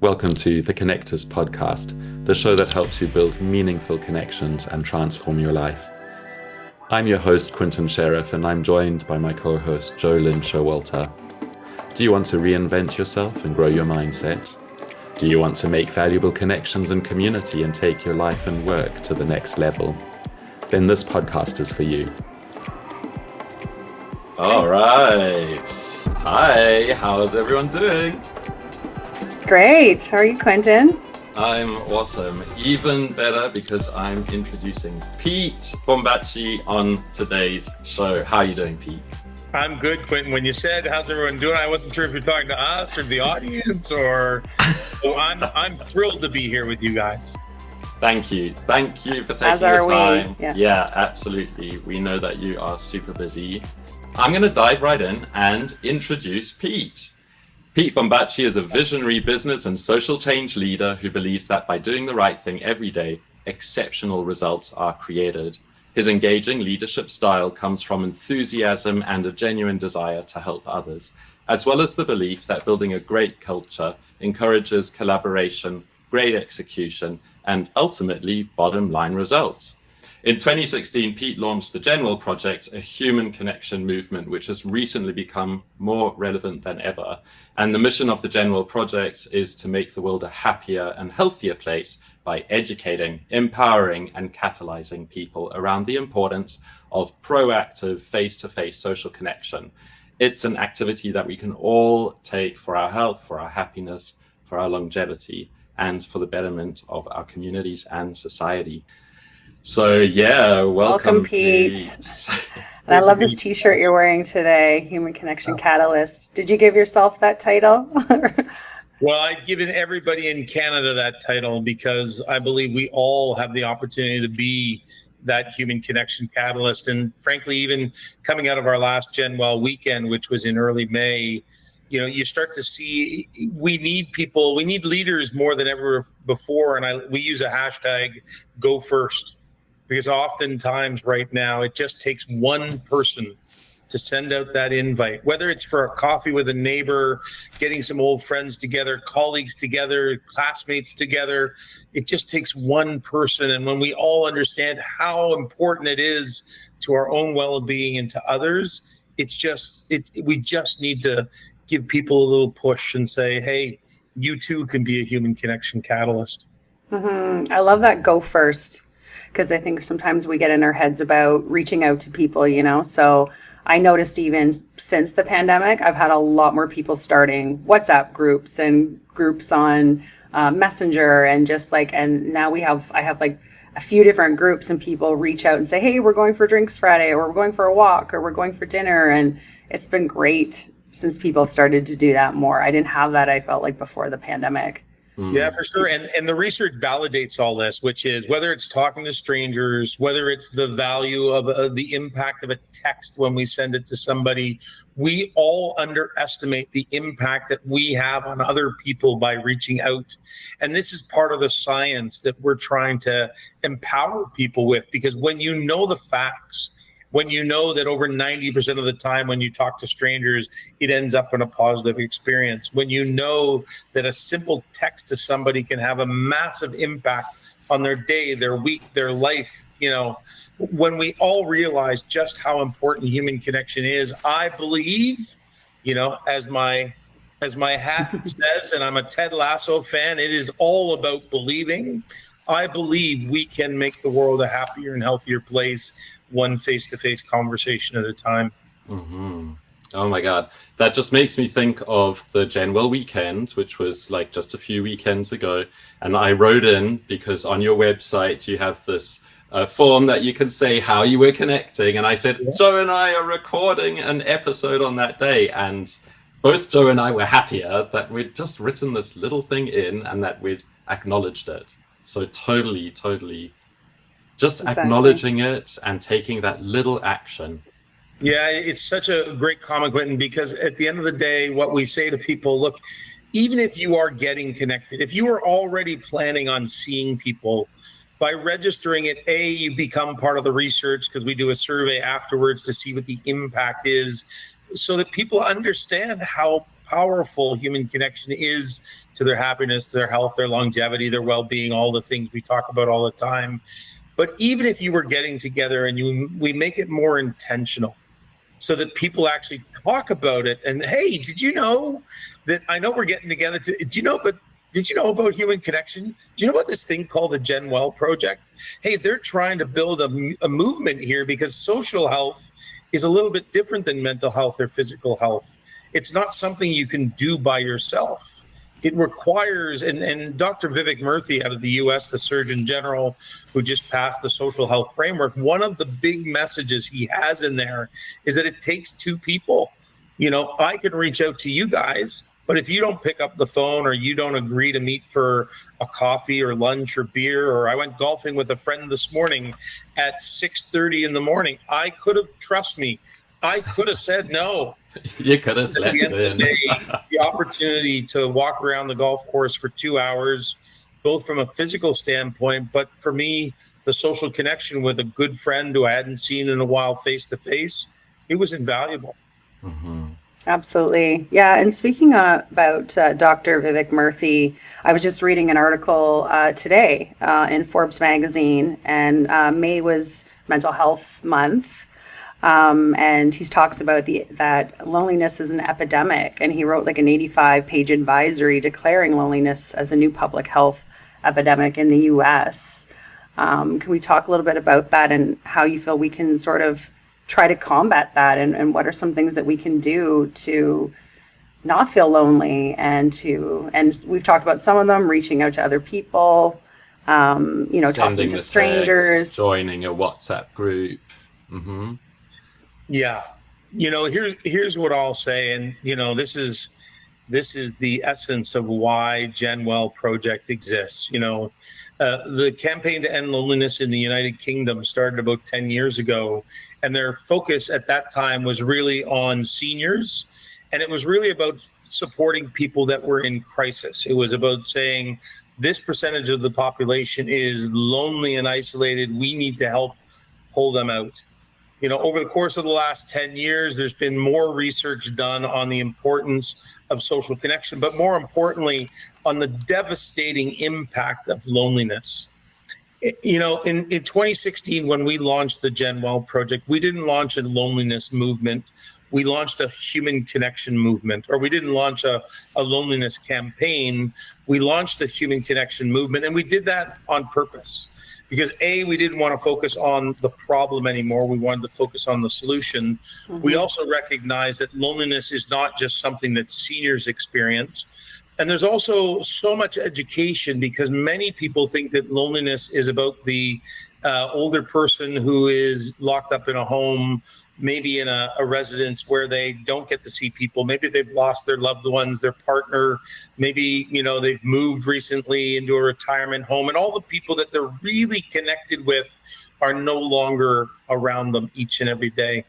Welcome to the Connectors podcast, the show that helps you build meaningful connections and transform your life. I'm your host, Quinton Sheriff, and I'm joined by my co-host, Jolyn Showalter. Do you want to reinvent yourself and grow your mindset? Do you want to make valuable connections and community and take your life and work to the next level? Then this podcast is for you. All right. Hi, how's everyone doing? Great. How are you, Quentin? I'm awesome. Even better because I'm introducing Pete Bombaci on today's show. How are you doing, Pete? I'm good, Quentin. When you said, how's everyone doing? I wasn't sure if you're talking to us or the audience or... Well, I'm thrilled to be here with you guys. Thank you. Thank you for taking the time. Yeah, absolutely. We know that you are super busy. I'm going to dive right in and introduce Pete. Pete Bombaci is a visionary business and social change leader who believes that by doing the right thing every day, exceptional results are created. His engaging leadership style comes from enthusiasm and a genuine desire to help others, as well as the belief that building a great culture encourages collaboration, great execution, and ultimately bottom line results. In 2016, Pete launched the GenWell Project, a human connection movement, which has recently become more relevant than ever. And the mission of the GenWell Project is to make the world a happier and healthier place by educating, empowering, and catalyzing people around the importance of proactive face-to-face social connection. It's an activity that we can all take for our health, for our happiness, for our longevity, and for the betterment of our communities and society. So yeah, welcome Pete. And I love this t-shirt you're wearing today, Human Connection Catalyst. Did you give yourself that title? Well, I've given everybody in Canada that title because I believe we all have the opportunity to be that human connection catalyst. And frankly, even coming out of our last GenWell weekend, which was in early May, you know, you start to see we need people, we need leaders more than ever before. And we use a hashtag, Go First. Because oftentimes right now, it just takes one person to send out that invite, whether it's for a coffee with a neighbor, getting some old friends together, colleagues together, classmates together. It just takes one person. And when we all understand how important it is to our own well-being and to others, we just need to give people a little push and say, hey, you too can be a human connection catalyst. Mm-hmm. I love that Go First. Because I think sometimes we get in our heads about reaching out to people, you know. So I noticed even since the pandemic, I've had a lot more people starting WhatsApp groups and groups on Messenger and and now I have like a few different groups and people reach out and say, hey, we're going for drinks Friday, or we're going for a walk, or we're going for dinner. And it's been great since people have started to do that more. I didn't have that, I felt like, before the pandemic. Yeah, for sure. And the research validates all this, which is whether it's talking to strangers, whether it's the value of the impact of a text when we send it to somebody, we all underestimate the impact that we have on other people by reaching out. And this is part of the science that we're trying to empower people with, because when you know the facts, when you know that over 90% of the time when you talk to strangers, it ends up in a positive experience. When you know that a simple text to somebody can have a massive impact on their day, their week, their life, you know, when we all realize just how important human connection is, I believe, you know, as my hat says, and I'm a Ted Lasso fan, it is all about believing. I believe we can make the world a happier and healthier place, one face-to-face conversation at a time. Mm-hmm. Oh my God. That just makes me think of the GenWell weekend, which was like just a few weekends ago. And I wrote in because on your website, you have this form that you can say how you were connecting. And I said, Joe and I are recording an episode on that day. And both Joe and I were happier that we'd just written this little thing in and that we'd acknowledged it. So totally just exactly. Acknowledging it and taking that little action. Yeah, it's such a great comment, Quentin, because at the end of the day, what we say to people, look, even if you are getting connected, if you are already planning on seeing people, by registering it, you become part of the research because we do a survey afterwards to see what the impact is so that people understand how powerful human connection is to their happiness, their health, their longevity, their well-being, all the things we talk about all the time. But even if you were getting together and we make it more intentional so that people actually talk about it. And hey, did you know that, I know we're getting together did you know about human connection? Do you know about this thing called the GenWell Project? Hey, they're trying to build a movement here because social health is a little bit different than mental health or physical health. It's not something you can do by yourself. It requires, and Dr. Vivek Murthy out of the US, the Surgeon General, who just passed the social health framework, one of the big messages he has in there is that it takes two people. You know, I can reach out to you guys, but if you don't pick up the phone or you don't agree to meet for a coffee or lunch or beer, or I went golfing with a friend this morning at 6:30 in the morning, trust me, I could have said no. You could have slept in. The opportunity to walk around the golf course for 2 hours, both from a physical standpoint, but for me, the social connection with a good friend who I hadn't seen in a while face to face, it was invaluable. Mm-hmm. Absolutely. Yeah. And speaking about Dr. Vivek Murthy, I was just reading an article today in Forbes magazine, and May was Mental Health Month. And he talks about that loneliness is an epidemic, and he wrote like an 85-page advisory declaring loneliness as a new public health epidemic in the US. Can we talk a little bit about that and how you feel we can sort of try to combat that, and what are some things that we can do to not feel lonely, and we've talked about some of them, reaching out to other people, talking to strangers, text, joining a WhatsApp group. Mm-hmm. Yeah. Here's what I'll say. And, this is the essence of why GenWell Project exists. The campaign to end loneliness in the United Kingdom started about 10 years ago. And their focus at that time was really on seniors. And it was really about supporting people that were in crisis. It was about saying this percentage of the population is lonely and isolated. We need to help pull them out. Over the course of the last 10 years, there's been more research done on the importance of social connection, but more importantly, on the devastating impact of loneliness. In 2016, when we launched the GenWell Project, we didn't launch a loneliness movement. We launched a human connection movement, or we didn't launch a loneliness campaign. We launched a human connection movement, and we did that on purpose. Because we didn't want to focus on the problem anymore. We wanted to focus on the solution. Mm-hmm. We also recognize that loneliness is not just something that seniors experience. And there's also so much education, because many people think that loneliness is about the older person who is locked up in a home, maybe in a residence where they don't get to see people. Maybe they've lost their loved ones, their partner. Maybe, they've moved recently into a retirement home, and all the people that they're really connected with are no longer around them each and every day.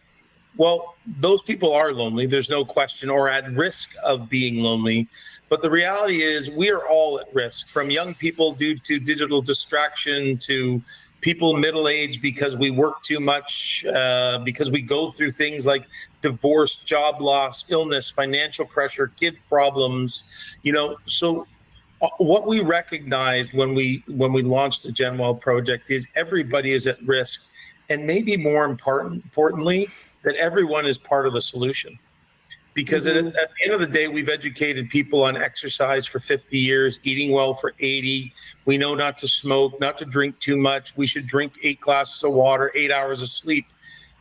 Well, those people are lonely, there's no question, or at risk of being lonely. But the reality is we are all at risk, from young people due to digital distraction to people middle-aged because we work too much, because we go through things like divorce, job loss, illness, financial pressure, kid problems. So what we recognized when we launched the GenWell Project is everybody is at risk, and maybe more importantly, that everyone is part of the solution. Because mm-hmm. at the end of the day, we've educated people on exercise for 50 years, eating well for 80. We know not to smoke, not to drink too much. We should drink 8 glasses of water, 8 hours of sleep.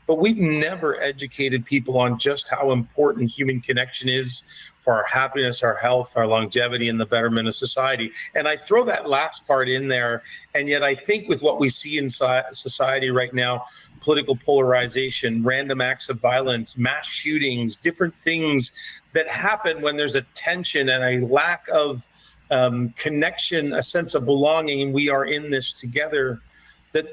But we've never educated people on just how important human connection is for our happiness, our health, our longevity, and the betterment of society. And I throw that last part in there. And yet I think with what we see in society right now, political polarization, random acts of violence, mass shootings, different things that happen when there's a tension and a lack of connection, a sense of belonging, and we are in this together, that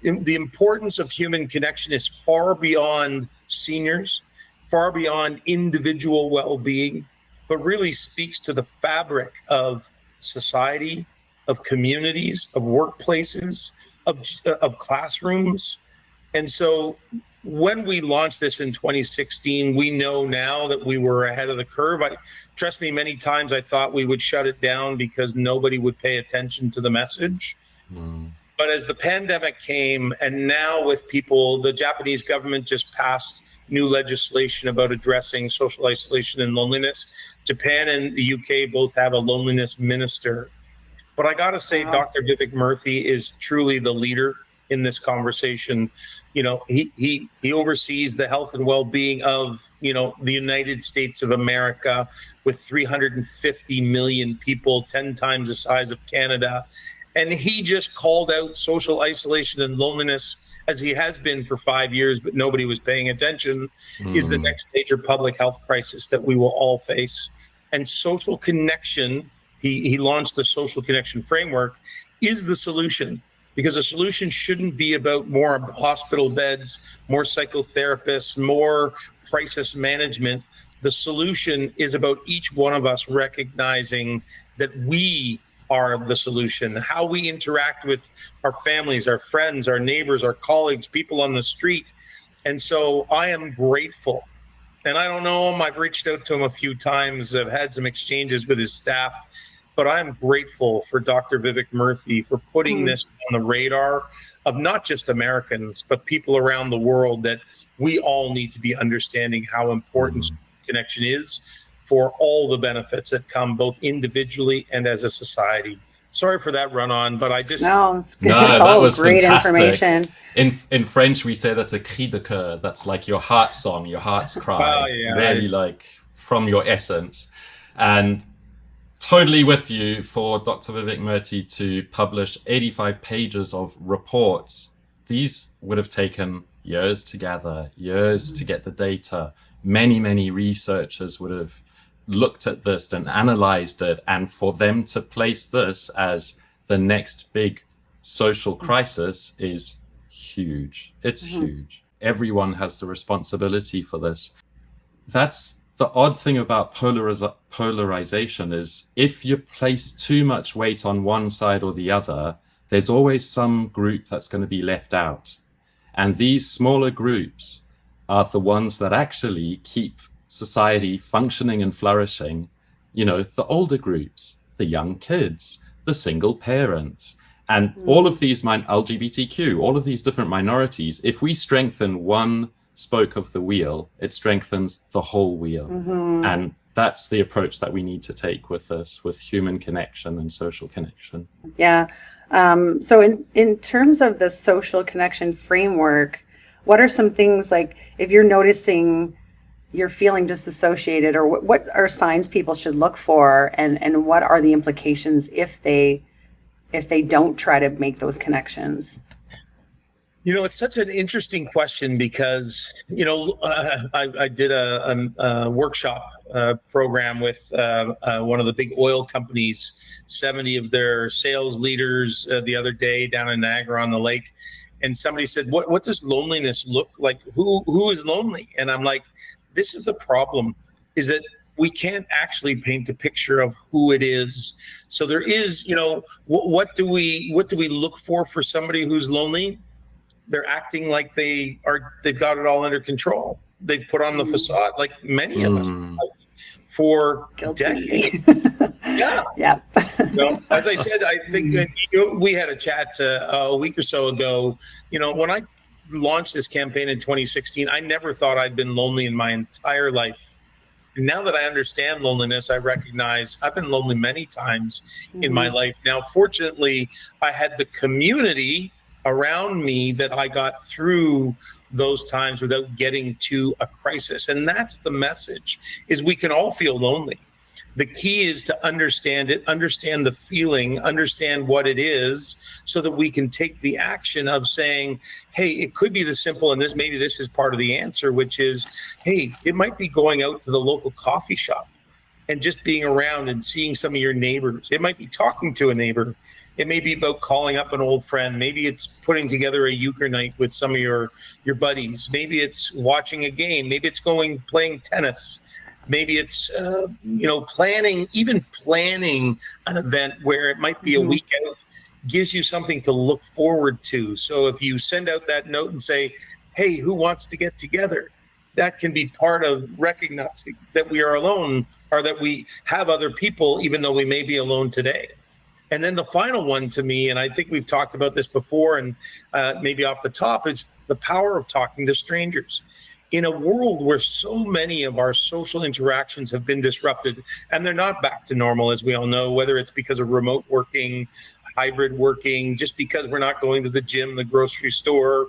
the importance of human connection is far beyond seniors, far beyond individual well-being, but really speaks to the fabric of society, of communities, of workplaces, of classrooms. And so when we launched this in 2016, we know now that we were ahead of the curve. Trust me, many times I thought we would shut it down because nobody would pay attention to the message. But as the pandemic came, and now with people, the Japanese government just passed new legislation about addressing social isolation and loneliness. Japan and the UK both have a loneliness minister. But I got to say, Dr. Vivek Murthy is truly the leader in this conversation. You know, he oversees the health and well-being of, you know, the United States of America with 350 million people, 10 times the size of Canada. And he just called out social isolation and loneliness, as he has been for 5 years, but nobody was paying attention, is the next major public health crisis that we will all face. And social connection, he launched the social connection framework, is the solution. Because a solution shouldn't be about more hospital beds, more psychotherapists, more crisis management. The solution is about each one of us recognizing that we are the solution. How we interact with our families, our friends, our neighbors, our colleagues, people on the street. And so I am grateful. And I don't know him. I've reached out to him a few times. I've had some exchanges with his staff. But I'm grateful for Dr. Vivek Murthy for putting this on the radar of not just Americans, but people around the world, that we all need to be understanding how important connection is for all the benefits that come both individually and as a society. Sorry for that run on, but I just... No, it's good. No, that was great fantastic. Information. In French, we say that's a cri de coeur. That's like your heart song, your heart's cry, really like from your essence. And totally with you for Dr. Vivek Murthy to publish 85 pages of reports. These would have taken years to gather, years to get the data. Many researchers would have looked at this and analyzed it. And for them to place this as the next big social crisis is huge. It's huge. Everyone has the responsibility for this. That's the odd thing about polarization is if you place too much weight on one side or the other, there's always some group that's going to be left out. And these smaller groups are the ones that actually keep society functioning and flourishing. You know, the older groups, the young kids, the single parents, and all of these LGBTQ, all of these different minorities. If we strengthen one spoke of the wheel, it strengthens the whole wheel. And that's the approach that we need to take with this, with human connection and social connection. Yeah. So in terms of the social connection framework, what are some things, like if you're noticing you're feeling disassociated, or what are signs people should look for, and what are the implications if they don't try to make those connections? You know, it's such an interesting question because, you know, I did a workshop program with one of the big oil companies, 70 of their sales leaders the other day down in Niagara on the Lake. And somebody said, what does loneliness look like? Who is lonely? And I'm like, this is the problem, is that we can't actually paint a picture of who it is. So there is, you know, what do we look for somebody who's lonely? They're acting like they've got it all under control. They've put on the facade, like many of us have for decades. Yeah. You know, as I said, I think we had a chat a week or so ago. You know, when I launched this campaign in 2016, I never thought I'd been lonely in my entire life. And now that I understand loneliness, I recognize I've been lonely many times in my life. Now, fortunately, I had the community around me that I got through those times without getting to a crisis. And that's the message, is we can all feel lonely. The key is to understand it, understand the feeling, understand what it is, so that we can take the action of saying, hey, it could be the simple, and maybe this is part of the answer, which is, hey, it might be going out to the local coffee shop and just being around and seeing some of your neighbors. It might be talking to a neighbor. It may be about calling up an old friend. Maybe it's putting together a euchre night with some of your buddies. Maybe it's watching a game. Maybe it's playing tennis. Maybe it's planning an event where it might be a week out, gives you something to look forward to. So if you send out that note and say, hey, who wants to get together? That can be part of recognizing that we are alone, or that we have other people, even though we may be alone today. And then the final one to me, and I think we've talked about this before, and maybe off the top, is the power of talking to strangers. In a world where so many of our social interactions have been disrupted, and they're not back to normal, as we all know, whether it's because of remote working, hybrid working, just because we're not going to the gym, the grocery store,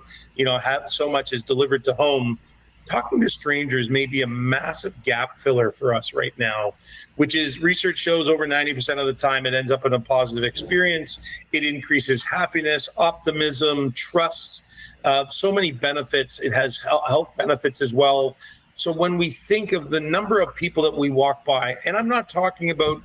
so much is delivered to home. Talking to strangers may be a massive gap filler for us right now, which is, research shows over 90% of the time it ends up in a positive experience. It increases happiness, optimism, trust, so many benefits. It has health benefits as well. So when we think of the number of people that we walk by, and I'm not talking about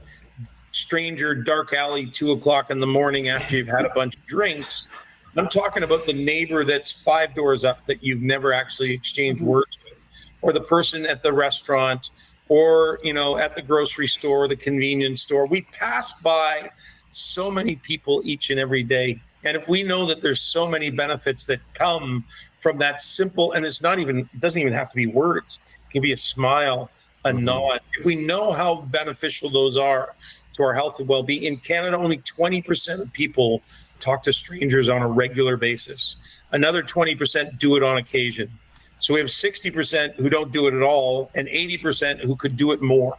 stranger dark alley 2 o'clock in the morning after you've had a bunch of drinks. I'm talking about the neighbor that's 5 doors up that you've never actually exchanged words with, or the person at the restaurant, or at the grocery store, the convenience store. We pass by so many people each and every day. And if we know that there's so many benefits that come from that simple, and it doesn't even have to be words. It can be a smile, a nod. If we know how beneficial those are to our health and well-being, in Canada, only 20% of people talk to strangers on a regular basis. Another 20% do it on occasion. So we have 60% who don't do it at all, and 80% who could do it more.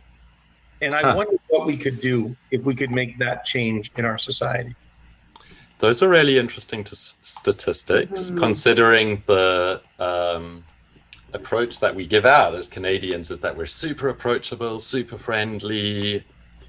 And I wonder what we could do if we could make that change in our society. Those are really interesting statistics, considering the approach that we give out as Canadians is that we're super approachable, super friendly,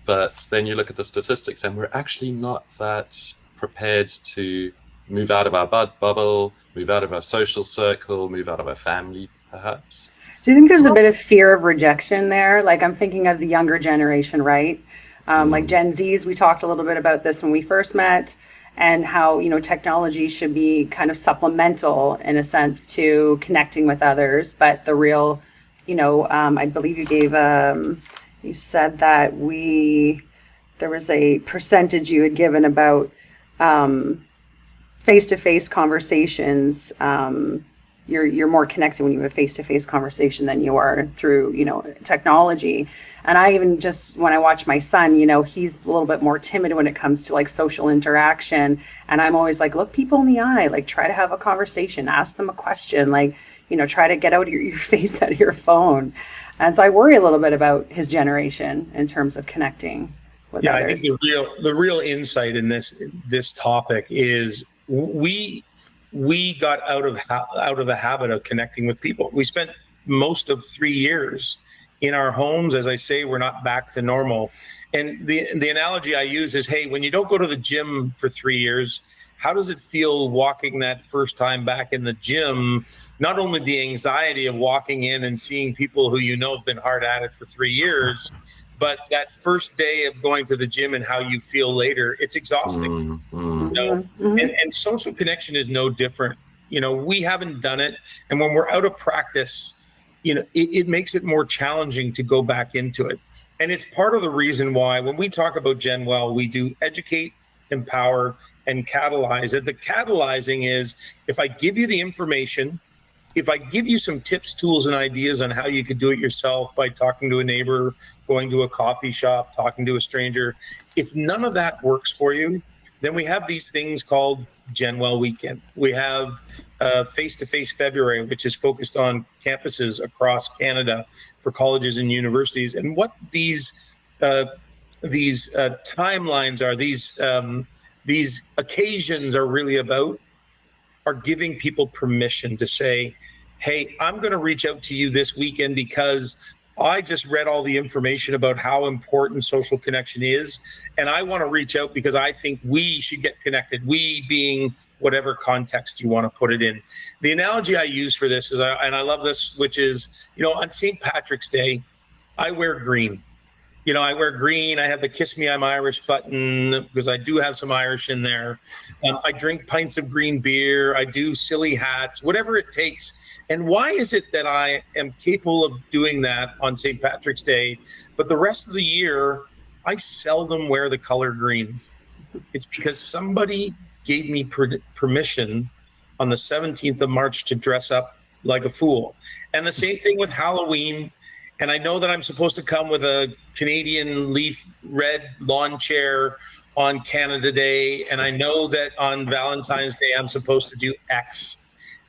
but then you look at the statistics and we're actually not that prepared to move out of our bubble, move out of our social circle, move out of our family, perhaps. Do you think there's a bit of fear of rejection there? Like, I'm thinking of the younger generation, right? Like Gen Zs, we talked a little bit about this when we first met, and how, technology should be kind of supplemental in a sense to connecting with others. But the real, I believe you gave, you said that there was a percentage you had given about face-to-face conversations. You're more connected when you have a face-to-face conversation than you are through, technology. And I even just, when I watch my son, he's a little bit more timid when it comes to like social interaction. And I'm always like, look people in the eye, like try to have a conversation, ask them a question, like, try to get out your face out of your phone. And so I worry a little bit about his generation in terms of connecting with others. I think the real insight in this topic is we got out of the habit of connecting with people. We spent most of 3 years in our homes. As I say, we're not back to normal. And the analogy I use is, hey, when you don't go to the gym for 3 years, how does it feel walking that first time back in the gym? Not only the anxiety of walking in and seeing people who have been hard at it for 3 years, but that first day of going to the gym and how you feel later, it's exhausting. And social connection is no different. We haven't done it. And when we're out of practice, it makes it more challenging to go back into it. And it's part of the reason why when we talk about GenWell, we do educate, empower, and catalyze. And the catalyzing is, if I give you the information, if I give you some tips, tools, and ideas on how you could do it yourself by talking to a neighbor, going to a coffee shop, talking to a stranger, if none of that works for you, then we have these things called GenWell Weekend. We have Face-to-Face February, which is focused on campuses across Canada for colleges and universities. And what these timelines are, these occasions are really about, are giving people permission to say, hey, I'm going to reach out to you this weekend because I just read all the information about how important social connection is. And I want to reach out because I think we should get connected. We being whatever context you want to put it in. The analogy I use for this is, and I love this, which is, on St. Patrick's Day, I wear green. I wear green. I have the Kiss Me, I'm Irish button because I do have some Irish in there. I drink pints of green beer. I do silly hats, whatever it takes. And why is it that I am capable of doing that on St. Patrick's Day, but the rest of the year, I seldom wear the color green? It's because somebody gave me permission on the 17th of March to dress up like a fool. And the same thing with Halloween. And I know that I'm supposed to come with a Canadian leaf red lawn chair on Canada Day. And I know that on Valentine's Day, I'm supposed to do X.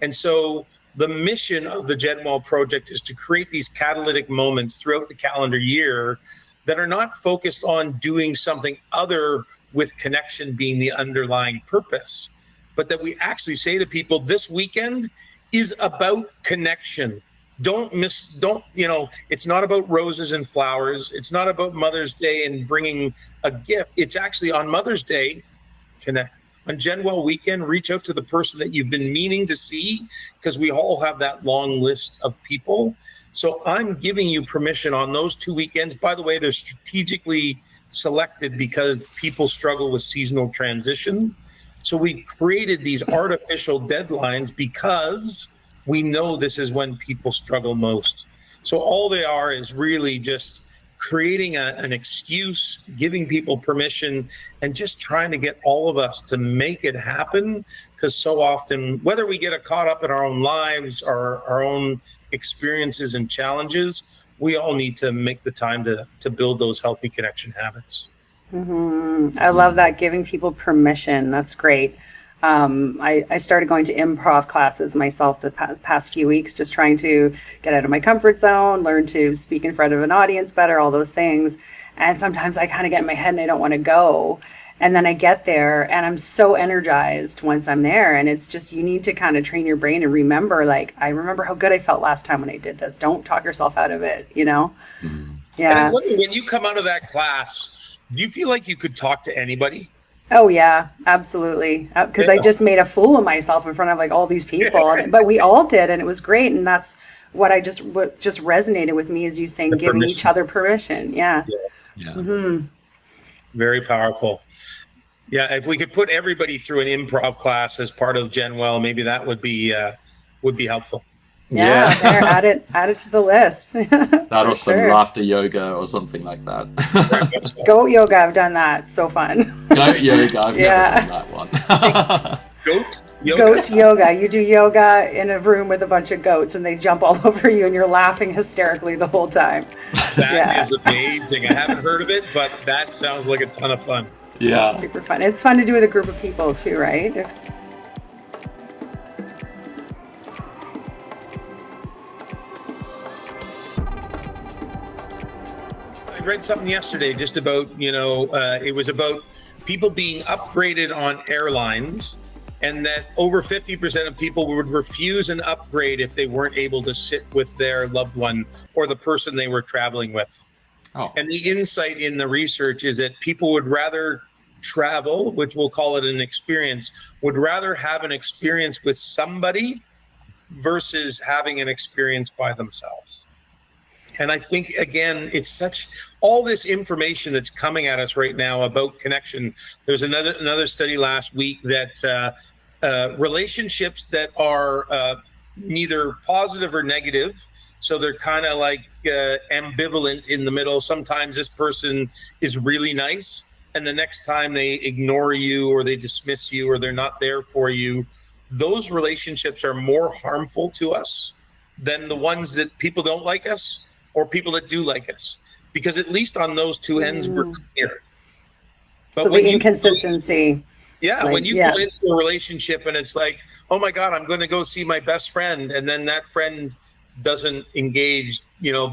And so the mission of the GenWell Project is to create these catalytic moments throughout the calendar year that are not focused on doing something other with connection being the underlying purpose, but that we actually say to people, this weekend is about connection. It's not about roses and flowers. It's not about Mother's Day and bringing a gift. It's actually on Mother's Day, connect. On GenWell weekend, reach out to the person that you've been meaning to see, because we all have that long list of people. So I'm giving you permission on those 2 weekends. By the way, they're strategically selected because people struggle with seasonal transition. So we created these artificial deadlines because we know this is when people struggle most. So all they are is really just creating an excuse, giving people permission, and just trying to get all of us to make it happen. Because so often, whether we get caught up in our own lives or our own experiences and challenges, we all need to make the time to build those healthy connection habits. Mm-hmm. I love that, giving people permission. That's great. I started going to improv classes myself the past few weeks, just trying to get out of my comfort zone, learn to speak in front of an audience better, all those things. And sometimes I kind of get in my head and I don't want to go. And then I get there and I'm so energized once I'm there. And it's just, you need to kind of train your brain and remember, like, I remember how good I felt last time when I did this. Don't talk yourself out of it, you know? Mm. Yeah. And when you come out of that class, do you feel like you could talk to anybody? Oh yeah, absolutely. Because I just made a fool of myself in front of like all these people, but we all did, and it was great. And that's what just resonated with me, is you saying giving each other permission. Yeah. Mm-hmm. Very powerful. Yeah, if we could put everybody through an improv class as part of GenWell, maybe that would be helpful. Yeah, there, add it to the list. That or some laughter yoga or something like that. Goat yoga, I've done that. So fun. Goat yoga, I've never done that one. Goat yoga. You do yoga in a room with a bunch of goats and they jump all over you and you're laughing hysterically the whole time. That is amazing. I haven't heard of it, but that sounds like a ton of fun. Yeah. It's super fun. It's fun to do with a group of people too, right? I read something yesterday just about, it was about people being upgraded on airlines, and that over 50% of people would refuse an upgrade if they weren't able to sit with their loved one or the person they were traveling with. Oh. And the insight in the research is that people would rather travel, which we'll call it an experience, would rather have an experience with somebody versus having an experience by themselves. And I think, again, it's such all this information that's coming at us right now about connection. There's another study last week that relationships that are neither positive or negative, so they're kind of like ambivalent in the middle. Sometimes this person is really nice, and the next time they ignore you or they dismiss you or they're not there for you. Those relationships are more harmful to us than the ones that people don't like us or people that do like us, because at least on those two ends, we're clear. But so the inconsistency. When you go into a relationship and it's like, oh my God, I'm going to go see my best friend, and then that friend doesn't engage,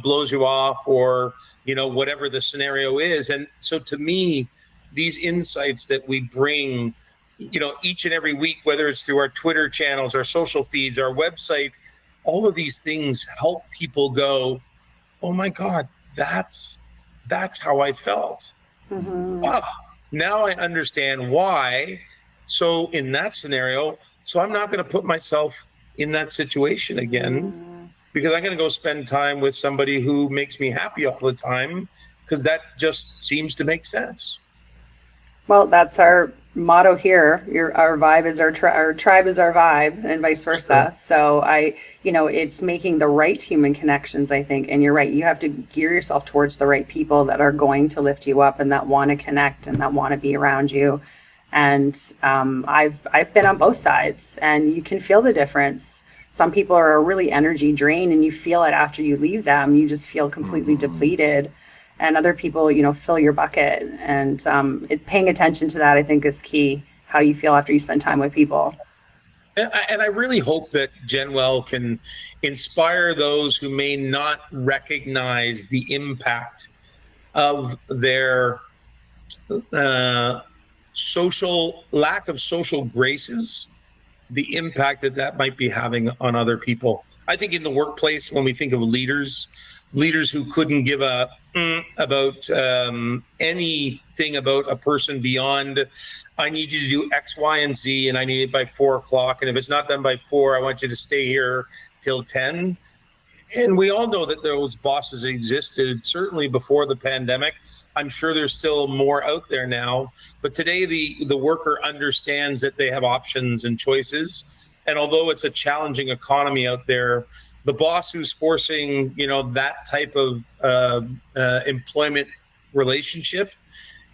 blows you off, or, whatever the scenario is. And so to me, these insights that we bring, each and every week, whether it's through our Twitter channels, our social feeds, our website, all of these things help people go, oh my God, that's how I felt. Mm-hmm. Now I understand why. So in that scenario, I'm not going to put myself in that situation again, because I'm going to go spend time with somebody who makes me happy all the time, because that just seems to make sense. Well, that's our motto here. Our vibe is our tribe is our vibe, and vice versa. Sure. So it's making the right human connections, I think. And you're right. You have to gear yourself towards the right people that are going to lift you up and that want to connect and that want to be around you. And I've been on both sides, and you can feel the difference. some people are a really energy drain, and you feel it after you leave them. You just feel completely depleted. And other people, fill your bucket. And paying attention to that, I think, is key, how you feel after you spend time with people. And I really hope that GenWell can inspire those who may not recognize the impact of their lack of social graces, the impact that might be having on other people. I think in the workplace, when we think of leaders who couldn't give about anything about a person beyond, I need you to do X, Y, and Z, and I need it by 4:00. And if it's not done by 4, I want you to stay here till 10. And we all know that those bosses existed certainly before the pandemic. I'm sure there's still more out there now. But today, the worker understands that they have options and choices. And although it's a challenging economy out there, the boss who's forcing, that type of employment relationship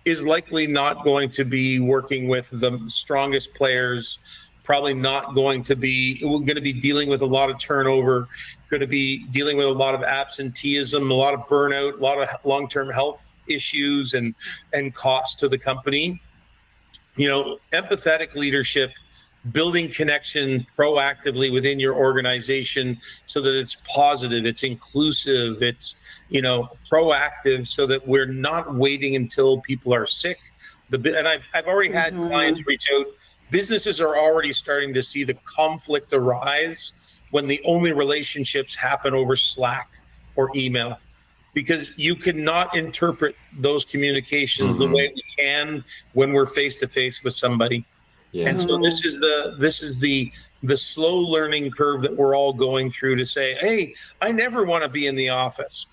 is likely not going to be working with the strongest players, probably not going to be, we're going to be dealing with a lot of turnover, going to be dealing with a lot of absenteeism, a lot of burnout, a lot of long-term health issues and costs to the company. Empathetic leadership, building connection proactively within your organization so that it's positive, it's inclusive, it's proactive, so that we're not waiting until people are sick. And I've already had clients reach out. Businesses are already starting to see the conflict arise when the only relationships happen over Slack or email, because you cannot interpret those communications the way we can when we're face to face with somebody. Yeah. And so this is the slow learning curve that we're all going through to say, hey, I never want to be in the office.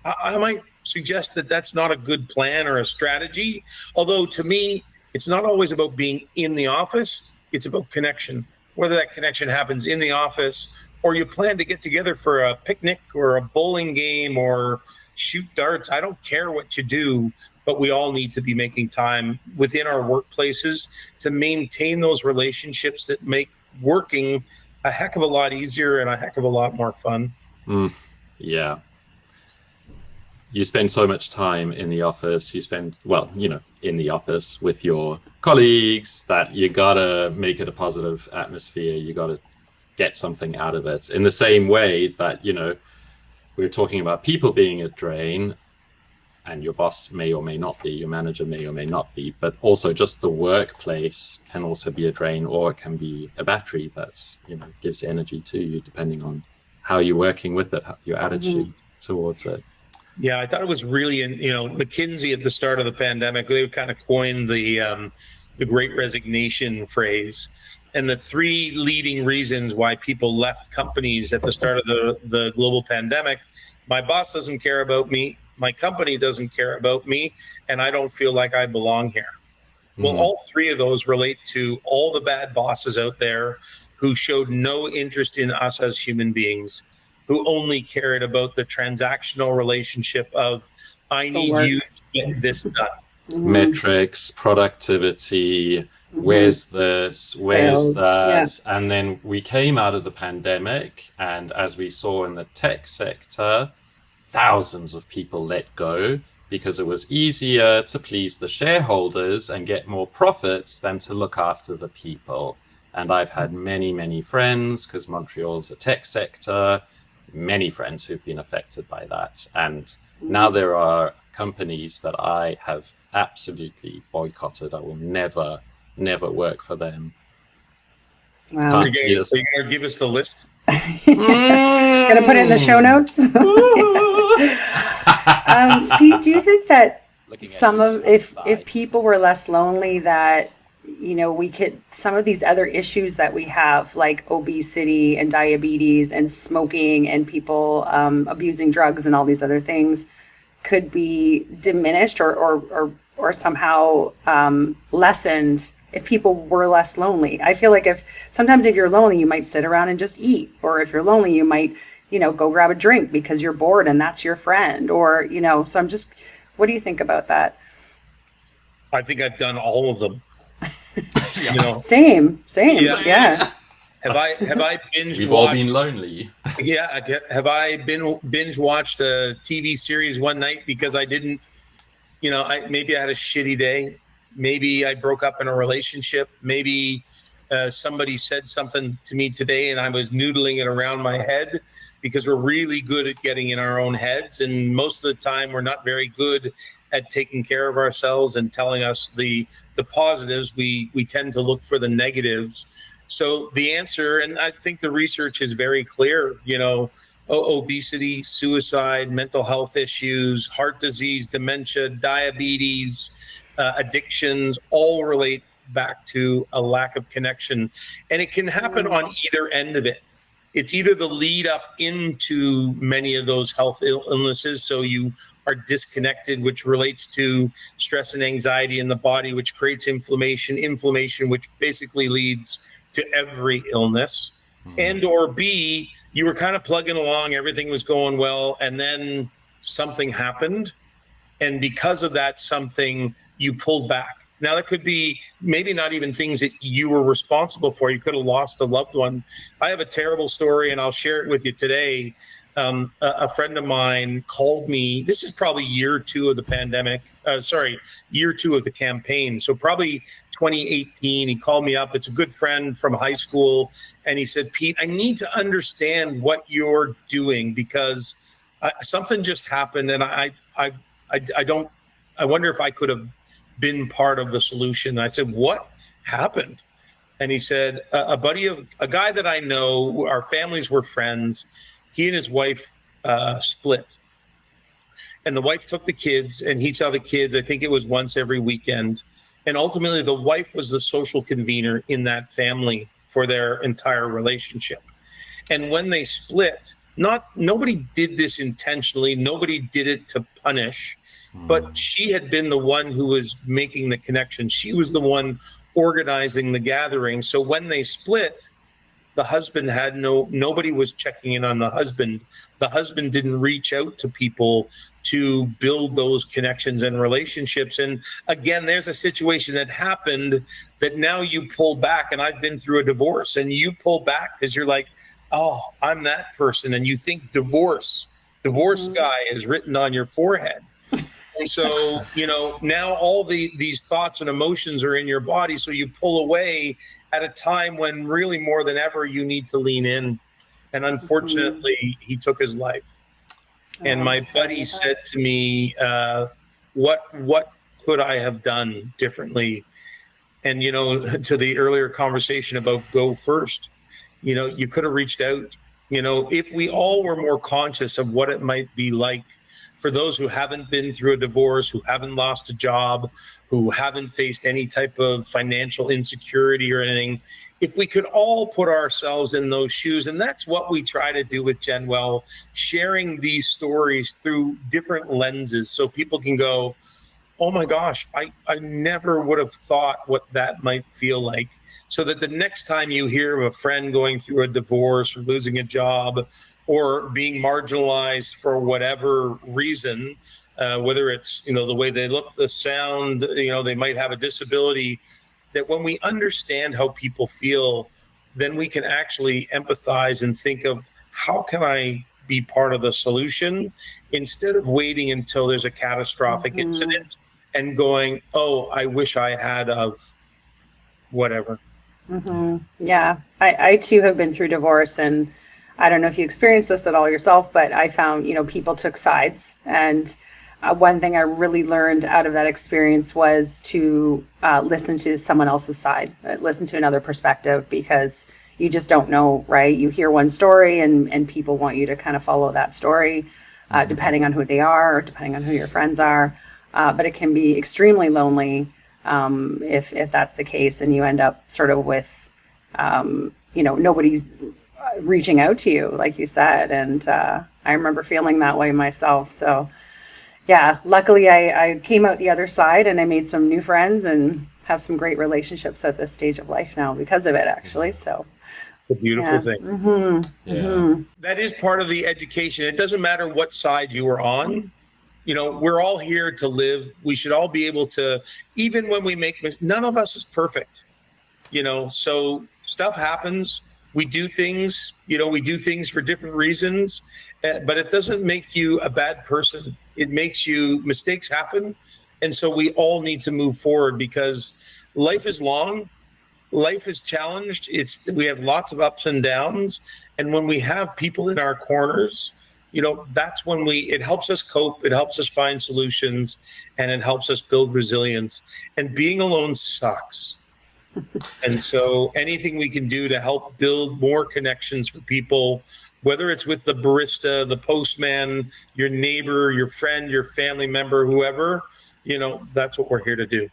I might suggest that that's not a good plan or a strategy. Although to me, it's not always about being in the office. It's about connection, whether that connection happens in the office or you plan to get together for a picnic or a bowling game or shoot darts. I don't care what you do, but we all need to be making time within our workplaces to maintain those relationships that make working a heck of a lot easier and a heck of a lot more fun. Yeah. You spend so much time in the office. In the office with your colleagues that you gotta make it a positive atmosphere. You gotta get something out of it. In the same way that, we're talking about people being a drain, and your boss may or may not be, your manager may or may not be, but also just the workplace can also be a drain, or it can be a battery that, gives energy to you, depending on how you're working with it, your attitude towards it. Yeah, I thought it was really, McKinsey at the start of the pandemic, they kind of coined the Great Resignation phrase. And the 3 leading reasons why people left companies at the start of the global pandemic: my boss doesn't care about me, my company doesn't care about me, and I don't feel like I belong here. Well, all 3 of those relate to all the bad bosses out there who showed no interest in us as human beings, who only cared about the transactional relationship of, I need you to get this done. Metrics, productivity, where's this, where's that? Yeah. And then we came out of the pandemic, and as we saw in the tech sector, thousands of people let go because it was easier to please the shareholders and get more profits than to look after the people. And I've had many, many friends, because Montreal's a tech sector, many friends who've been affected by that. And now there are companies that I have absolutely boycotted. I will never work for them. Wow. Are you going to give us the list? Gonna put it in the show notes. Pete, do you think that if people were less lonely, that we could, some of these other issues that we have, like obesity and diabetes and smoking and people abusing drugs and all these other things, could be diminished or somehow lessened if people were less lonely? I feel like if you're lonely, you might sit around and just eat, or if you're lonely, you might go grab a drink because you're bored and that's your friend, or so I'm just, what do you think about that? I think I've done all of them. Same. Yeah. Have I binge We've watched? all been lonely. Yeah. Have I binge watched a TV series one night because I didn't, maybe I had a shitty day. Maybe I broke up in a relationship. Maybe somebody said something to me today and I was noodling it around my head, because we're really good at getting in our own heads. And most of the time we're not very good at taking care of ourselves and telling us the positives. We tend to look for the negatives. So the answer, and I think the research is very clear, obesity, suicide, mental health issues, heart disease, dementia, diabetes, addictions, all relate back to a lack of connection. And it can happen on either end of it. It's either the lead up into many of those health illnesses, so you are disconnected, which relates to stress and anxiety in the body, which creates inflammation, which basically leads to every illness. And or B, you were kind of plugging along, everything was going well, and then something happened. And because of that something, you pulled back. Now, that could be maybe not even things that you were responsible for. You could have lost a loved one. I have a terrible story, and I'll share it with you today. A friend of mine called me. This is probably year 2 of the pandemic. Year 2 of the campaign. So probably 2018. He called me up. It's a good friend from high school. And he said, Pete, I need to understand what you're doing, because something just happened. And I wonder if I could have been part of the solution. I said, what happened? And he said, a guy that I know, our families were friends. He and his wife split. And the wife took the kids, and he saw the kids, I think it was once every weekend. And ultimately, the wife was the social convener in that family for their entire relationship. And when they split, nobody did this intentionally. Nobody did it to punish. But she had been the one who was making the connection. She was the one organizing the gathering. So when they split, the husband had nobody was checking in on the husband. The husband didn't reach out to people to build those connections and relationships. And again, there's a situation that happened that now you pull back. And I've been through a divorce, and you pull back because you're like, oh, I'm that person. And you think divorce guy is written on your forehead. And so, now all these thoughts and emotions are in your body. So you pull away at a time when really more than ever you need to lean in. And unfortunately, he took his life. And my buddy said to me, what could I have done differently? And, to the earlier conversation about go first, you could have reached out. If we all were more conscious of what it might be like for those who haven't been through a divorce, who haven't lost a job, who haven't faced any type of financial insecurity or anything, if we could all put ourselves in those shoes, and that's what we try to do with GenWell, sharing these stories through different lenses so people can go, oh my gosh, I never would have thought what that might feel like. So that the next time you hear of a friend going through a divorce or losing a job or being marginalized for whatever reason, whether it's, the way they look, the sound, they might have a disability, that when we understand how people feel, then we can actually empathize and think of how can I be part of the solution instead of waiting until there's a catastrophic incident and going, oh, I wish I had of whatever. Yeah, I too have been through divorce, and I don't know if you experienced this at all yourself, but I found, people took sides. And one thing I really learned out of that experience was to listen to someone else's side, listen to another perspective, because you just don't know, right? You hear one story and people want you to kind of follow that story, depending on who they are or depending on who your friends are. But it can be extremely lonely if that's the case, and you end up sort of with, nobody reaching out to you, like you said. And I remember feeling that way myself. So yeah, luckily I came out the other side and I made some new friends and have some great relationships at this stage of life now because of it, actually. So a beautiful thing. That is part of the education. It doesn't matter what side you are on. We're all here to live. We should all be able to, even when we make mistakes, none of us is perfect, so stuff happens. We do things, we do things for different reasons, but it doesn't make you a bad person. It makes mistakes happen. And so we all need to move forward, because life is long. Life is challenged. We have lots of ups and downs. And when we have people in our corners, that's when it helps us cope. It helps us find solutions, and it helps us build resilience. And being alone sucks. And so anything we can do to help build more connections for people, whether it's with the barista, the postman, your neighbor, your friend, your family member, whoever, that's what we're here to do.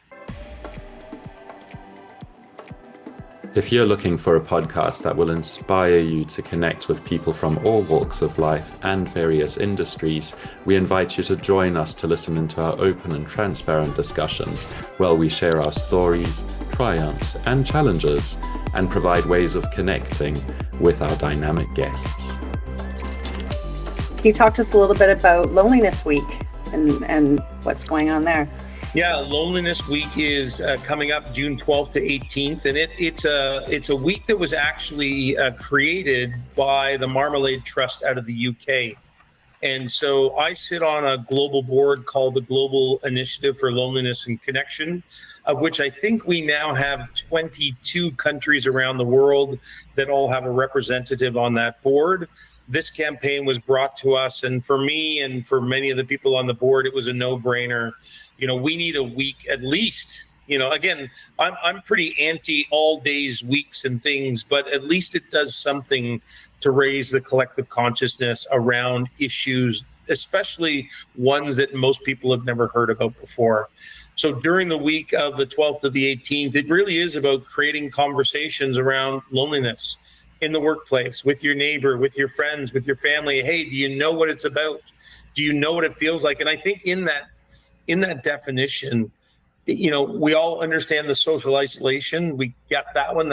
If you're looking for a podcast that will inspire you to connect with people from all walks of life and various industries, we invite you to join us to listen into our open and transparent discussions, where we share our stories, triumphs, and challenges, and provide ways of connecting with our dynamic guests. Can you talk to us a little bit about Loneliness Week and what's going on there? Yeah, Loneliness Week is coming up June 12th to 18th, and it's a week that was actually created by the Marmalade Trust out of the UK. And so I sit on a global board called the Global Initiative for Loneliness and Connection, of which I think we now have 22 countries around the world that all have a representative on that board. This campaign was brought to us, and for me and for many of the people on the board, it was a no-brainer. We need a week at least. Again, I'm pretty anti all days, weeks and things, but at least it does something to raise the collective consciousness around issues, especially ones that most people have never heard about before. So during the week of the 12th to the 18th, it really is about creating conversations around loneliness in the workplace, with your neighbor, with your friends, with your family. Hey, do you know what it's about? Do you know what it feels like? And I think in that definition, we all understand the social isolation. We got that one.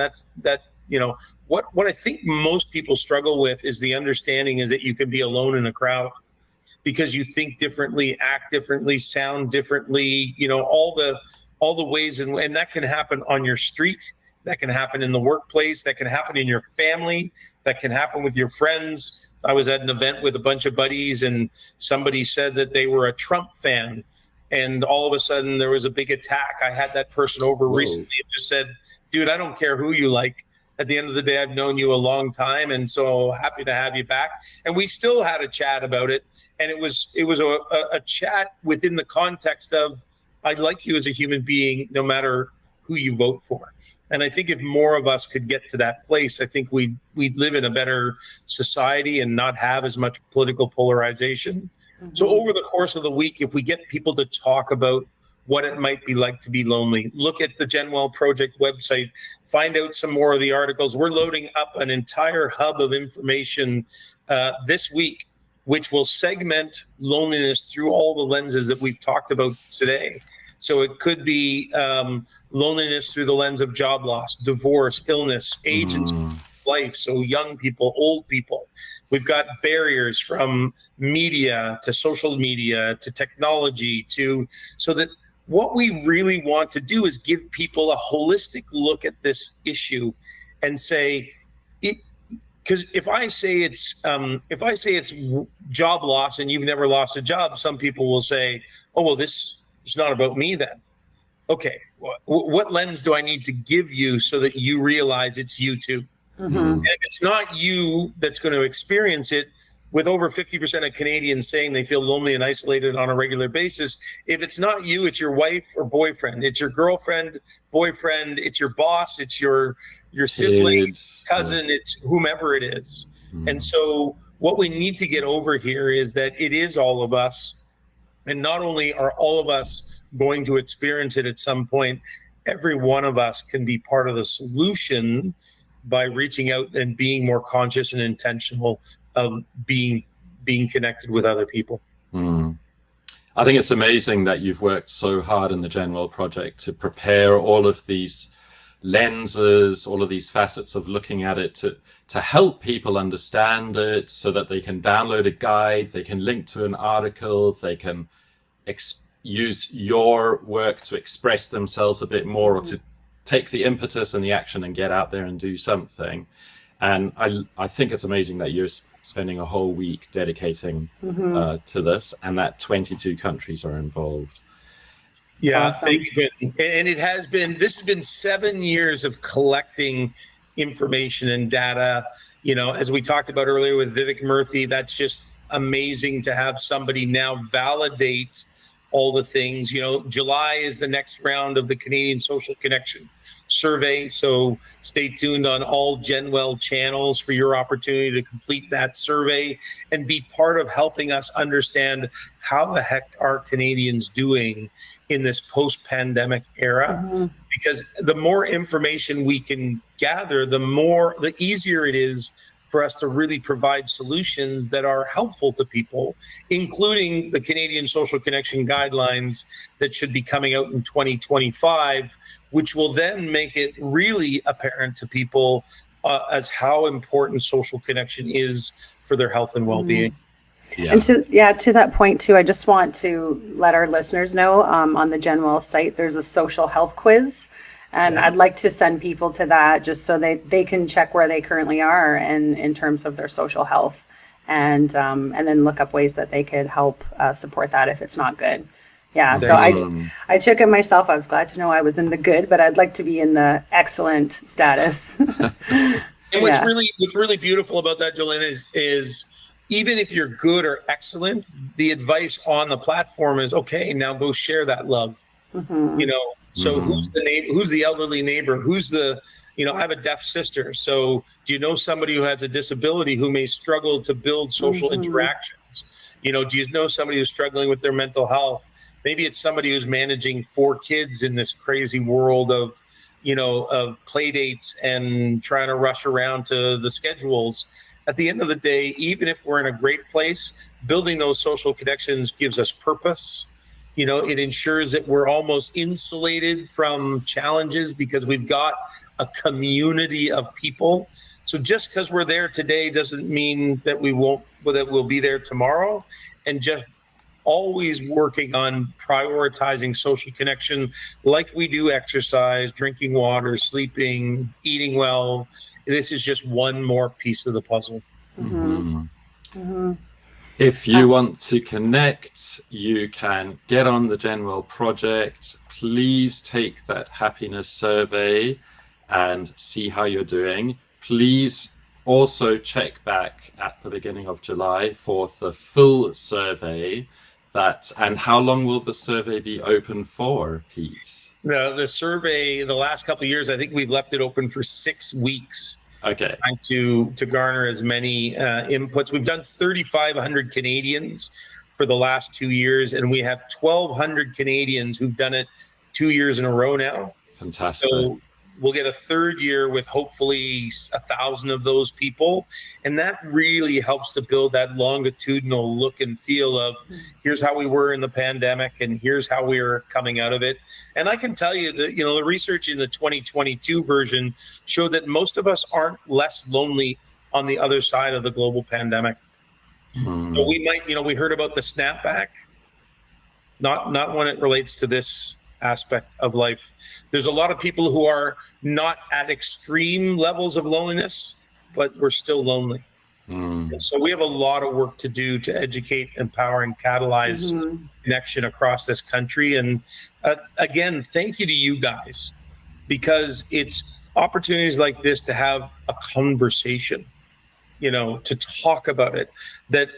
What I think most people struggle with is the understanding is that you can be alone in a crowd because you think differently, act differently, sound differently, all the ways. And that can happen on your street. That can happen in the workplace. That can happen in your family. That can happen with your friends. I was at an event with a bunch of buddies, and somebody said that they were a Trump fan. And all of a sudden there was a big attack. I had that person over recently and just said, dude, I don't care who you like. At the end of the day, I've known you a long time, and so happy to have you back. And we still had a chat about it. And it was a chat within the context of, I like you as a human being, no matter who you vote for. And I think if more of us could get to that place, I think we'd live in a better society and not have as much political polarization. Mm-hmm. So over the course of the week, if we get people to talk about what it might be like to be lonely, look at the GenWell Project website, find out some more of the articles. We're loading up an entire hub of information this week, which will segment loneliness through all the lenses that we've talked about today. So it could be loneliness through the lens of job loss, divorce, illness, age and life. So young people, old people. We've got barriers from media to social media to technology so that what we really want to do is give people a holistic look at this issue and say it. Because if I say it's job loss and you've never lost a job, some people will say, oh, well, this is not about me then. Okay, what lens do I need to give you so that you realize it's you too? Mm-hmm. And if it's not you that's going to experience it, with over 50% of Canadians saying they feel lonely and isolated on a regular basis, if it's not you, it's your wife or boyfriend, it's your girlfriend, boyfriend, it's your boss, it's your sibling, cousin, it's whomever it is. Mm. And so what we need to get over here is that it is all of us. And not only are all of us going to experience it at some point, every one of us can be part of the solution by reaching out and being more conscious and intentional of being connected with other people. Mm. I think it's amazing that you've worked so hard in the GenWell Project to prepare all of these lenses, all of these facets of looking at it to help people understand it so that they can download a guide, they can link to an article, they can use your work to express themselves a bit more, or to take the impetus and the action and get out there and do something. And I think it's amazing that you're spending a whole week dedicating to this, and that 22 countries are involved. Yeah, awesome. thank you. And this has been 7 years of collecting information and data. As we talked about earlier with Vivek Murthy, that's just amazing to have somebody now validate all the things. July is the next round of the Canadian Social Connection survey. So stay tuned on all GenWell channels for your opportunity to complete that survey and be part of helping us understand how the heck are Canadians doing in this post-pandemic era. Because the more information we can gather, the easier it is for us to really provide solutions that are helpful to people, including the Canadian Social Connection guidelines that should be coming out in 2025, which will then make it really apparent to people as how important social connection is for their health and well-being. Yeah. And to that point too, I just want to let our listeners know on the GenWell site, there's a social health quiz. And I'd like to send people to that just so they can check where they currently are and in terms of their social health, and then look up ways that they could help support that if it's not good. Yeah, so I took it myself. I was glad to know I was in the good, but I'd like to be in the excellent status. And what's really beautiful about that, Jolene, is even if you're good or excellent, the advice on the platform is, okay, now go share that love. So who's the elderly neighbor? Who's the, I have a deaf sister. So do you know somebody who has a disability who may struggle to build social interactions? Do you know somebody who's struggling with their mental health? Maybe it's somebody who's managing 4 kids in this crazy world of play dates and trying to rush around to the schedules. At the end of the day, even if we're in a great place, building those social connections gives us purpose. It ensures that we're almost insulated from challenges because we've got a community of people. So just because we're there today doesn't mean that we'll be there tomorrow. And just always working on prioritizing social connection like we do exercise, drinking water, sleeping, eating well. This is just one more piece of the puzzle. If you want to connect, you can get on the GenWell Project. Please take that happiness survey and see how you're doing. Please also check back at the beginning of July for the full survey. And how long will the survey be open for, Pete? The survey, the last couple of years, I think we've left it open for 6 weeks. Okay. Trying to garner as many inputs. We've done 3,500 Canadians for the last 2 years, and we have 1,200 Canadians who've done it 2 years in a row now. Fantastic. So we'll get a third year with hopefully 1,000 of those people. And that really helps to build that longitudinal look and feel of here's how we were in the pandemic and here's how we are coming out of it. And I can tell you that, the research in the 2022 version showed that most of us aren't less lonely on the other side of the global pandemic. So we might, we heard about the snapback, not when it relates to this aspect of life. There's a lot of people who are not at extreme levels of loneliness, but we're still lonely. And so we have a lot of work to do to educate, empower, and catalyze connection across this country. And again, thank you to you guys, because it's opportunities like this to have a conversation, to talk about it, that,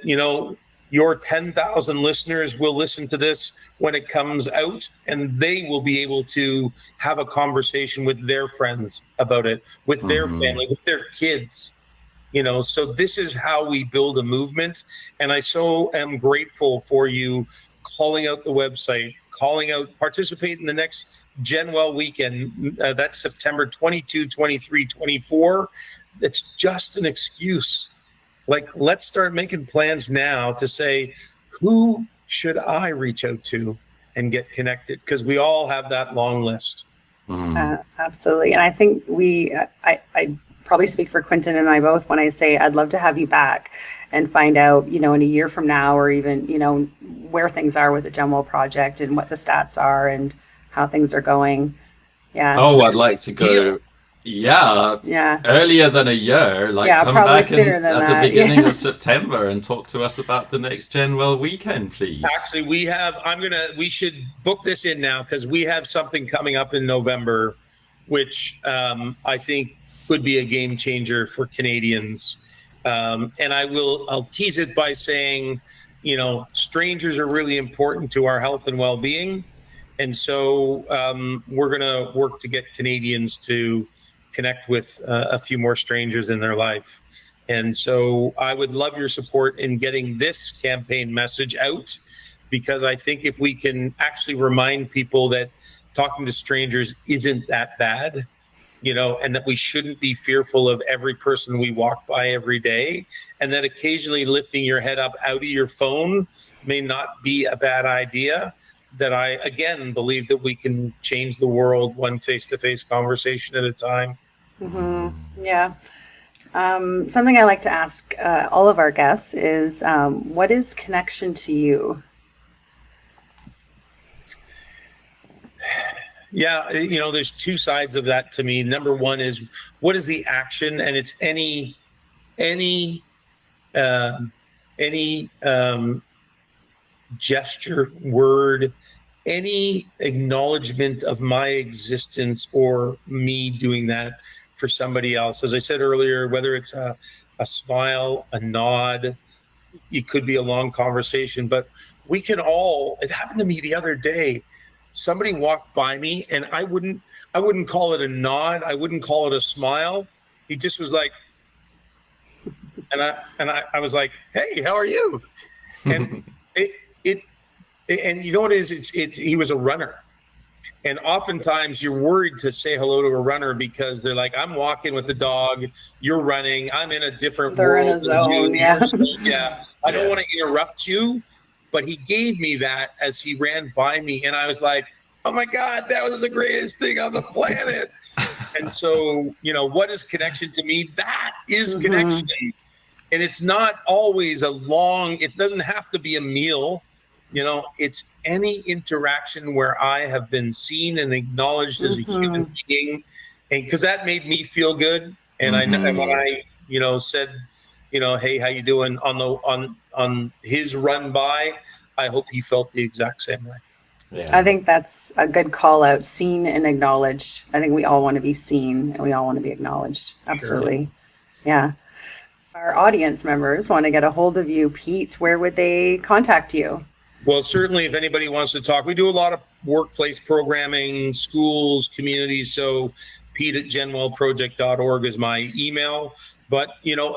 your 10,000 listeners will listen to this when it comes out, and they will be able to have a conversation with their friends about it, with their family, with their kids. So this is how we build a movement. And I so am grateful for you calling out the website, participate in the next GenWell weekend. That's September 22, 23, 24. It's just an excuse. Let's start making plans now to say, who should I reach out to and get connected? Because we all have that long list. Absolutely. And I think I probably speak for Quentin and I both when I say I'd love to have you back and find out, in a year from now, or even, where things are with the GenWell Project and what the stats are and how things are going. Yeah. Oh, I'd like to go Yeah. Earlier than a year, like come back at the beginning of September and talk to us about the next GenWell weekend, please. Actually, we should book this in now because we have something coming up in November, which I think could be a game changer for Canadians. And I'll tease it by saying, strangers are really important to our health and well-being. And so we're going to work to get Canadians to connect with a few more strangers in their life. And so I would love your support in getting this campaign message out, because I think if we can actually remind people that talking to strangers isn't that bad, and that we shouldn't be fearful of every person we walk by every day, and that occasionally lifting your head up out of your phone may not be a bad idea, that I, again, believe that we can change the world one face-to-face conversation at a time. Mm-hmm. Yeah. Something I like to ask all of our guests is, what is connection to you? Yeah, there's two sides of that to me. Number one is, what is the action? And it's any gesture, word, any acknowledgement of my existence or me doing that for somebody else. As I said earlier, whether it's a smile, a nod, it could be a long conversation, but we can all, it happened to me the other day. Somebody walked by me and I wouldn't call it a nod. I wouldn't call it a smile. He just was like, and I was like, hey, how are you? And and you know what it is? He was a runner. And oftentimes you're worried to say hello to a runner because they're like, I'm walking with the dog, you're running, I'm in a different They're world. in a zone, yeah. I don't want to interrupt you, but he gave me that as he ran by me. And I was like, oh my God, that was the greatest thing on the planet. And so, what is connection to me? That is connection. And it's not always it doesn't have to be a meal. It's any interaction where I have been seen and acknowledged as a human being, and because that made me feel good. And I know when I, said, hey, how you doing on his run by, I hope he felt the exact same way. Yeah. I think that's a good call out. Seen and acknowledged. I think we all want to be seen and we all want to be acknowledged. Absolutely. Sure. Yeah. So our audience members want to get a hold of you, Pete. Where would they contact you? Well, certainly if anybody wants to talk, we do a lot of workplace programming, schools, communities. So pete@genwellproject.org is my email. But,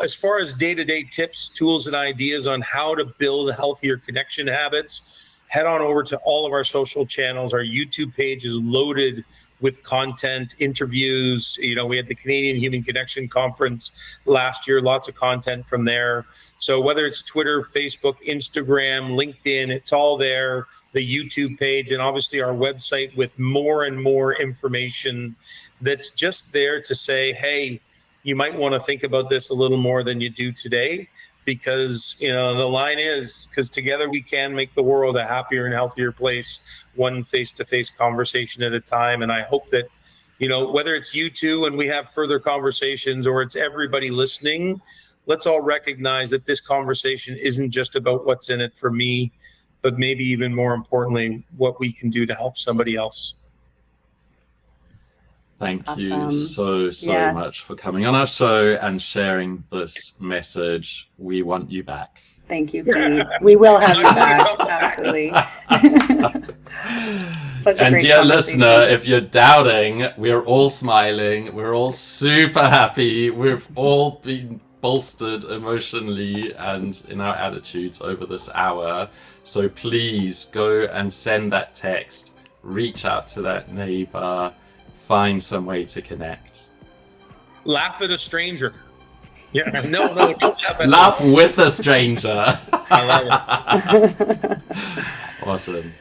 as far as day-to-day tips, tools, and ideas on how to build healthier connection habits, head on over to all of our social channels. Our YouTube page is loaded with content, interviews. We had the Canadian Human Connection Conference last year, lots of content from there. So whether it's Twitter, Facebook, Instagram, LinkedIn, it's all there, the YouTube page, and obviously our website with more and more information that's just there to say, hey, you might want to think about this a little more than you do today. Because, the line is, because together we can make the world a happier and healthier place, one face-to-face conversation at a time. And I hope that, whether it's you two and we have further conversations or it's everybody listening, let's all recognize that this conversation isn't just about what's in it for me, but maybe even more importantly, what we can do to help somebody else. Thank you so much for coming on our show and sharing this message. We want you back. Thank you, Pete. We will have you back. Absolutely. And dear listener, if you're doubting, we're all smiling. We're all super happy. We've all been bolstered emotionally and in our attitudes over this hour. So please go and send that text. Reach out to that neighbor. Find some way to connect. Laugh at a stranger. Yeah, no, don't laugh at Laugh with a stranger. I love it. Awesome.